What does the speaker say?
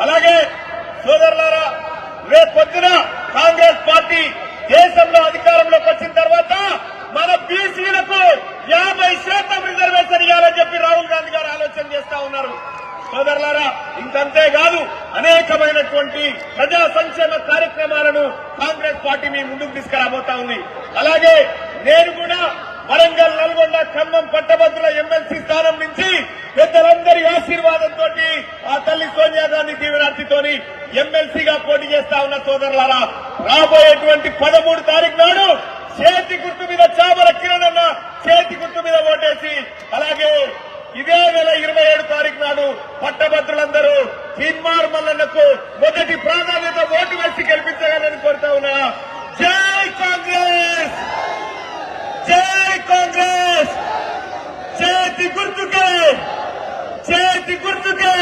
అలాగే సోదరులారా, రేపొద్దున కాంగ్రెస్ పార్టీ దేశంలో అధికారంలోకి వచ్చిన తర్వాత మన బీసీలకు 50% రిజర్వేషన్ ఇవ్వాలని చెప్పి రాహుల్ గాంధీ గారు ఆలోచన చేస్తా ఉన్నారు. సోదరులారా, ఇంకంతేకాదు అనేకమైనటువంటి ప్రజా సంక్షేమ కార్యక్రమాలను కాంగ్రెస్ పార్టీ మీ ముందుకు తీసుకురాబోతా ఉంది. అలాగే నేను కూడా వరంగల్, నల్గొండ, ఖమ్మం పట్టభద్రుల ఎమ్మెల్సీ స్థానం నుంచి పెద్దలందరి ఆశీర్వాదంతో ఆ తల్లి సోనియా గాంధీ దీవెనార్తితోని ఎమ్మెల్సీగా పోటీ చేస్తా ఉన్న సోదరులారా, రాబోయేటువంటి 13 తారీఖు నాడు చేతి గుర్తు మీద చామల కిరణ్ అన్న చేతి గుర్తు మీద ఓటేసి, అలాగే ఇదే నెల 27 తారీఖు నాడు పట్టభద్రులందరూ తీన్మార్ మల్లన్నకు మొదటి ప్రాధాన్యత ఓటు వేసి గెలిపించగలని కోరుతా ఉన్నా. జై కాంగ్రెస్, జై కాంగ్రెస్, చేతి గుర్తుకే, చేతి గుర్తుకే.